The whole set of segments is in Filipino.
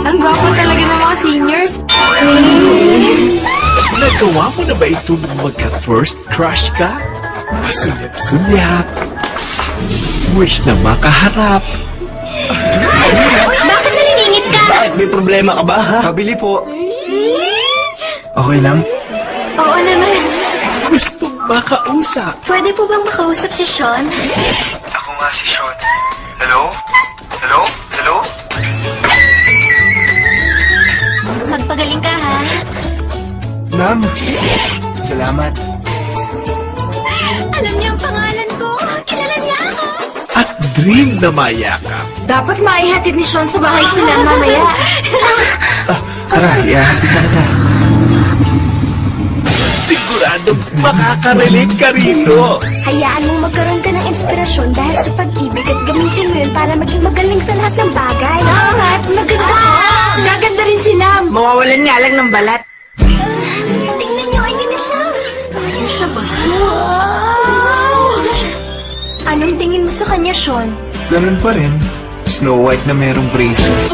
Ang gwapo talaga ng mga seniors. Nagawa mo na ba ito nung magka-first crush ka? Masulyap-sulyap. Wish na makaharap. Bakit naniningit ka? Bakit? May problema ka ba, ha? Pabili po. Okay lang? Oo naman. Gusto makausap. Pwede po bang makausap si Sean? Ako nga si Sean. Hello? Hello? Hello? Magpagaling ka, ha? Ma'am, salamat. Alam niya ang pangalan ko. Kilala niya ako. At dream na mayakap. Dapat maihatid ni Sean sa bahay sila mamaya. Tara, ihahatid na kita. Siguradong makaka-relate ka rito. Hayaan mong magkaroon ka ng inspirasyon dahil sa pag-ibig at gamitin mo yun para maging magaling sa lahat ng bagay. Oo nga, maganda ka. Gaganda rin si Nam. Mawawalan nga lang ng balat. Tingnan niyo, ayun na siya. Ayun siya ba? Anong tingin mo sa kanya, Sean? Ganun pa rin. Snow White na merong braces.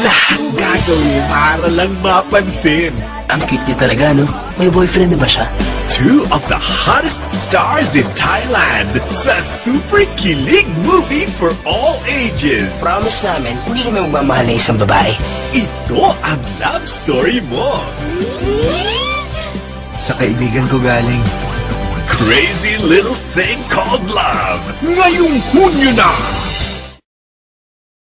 Lahat gagawin para lang mapansin. Ang cute niya talaga, no? May boyfriend na ba siya? Two of the hottest stars in Thailand sa super kilig movie for all ages. Promise namin, hindi kami magmamahal na isang babae. Ito ang love story mo. Sa kaibigan ko galing. Crazy Little Thing Called Love. Ngayong Hunyo na.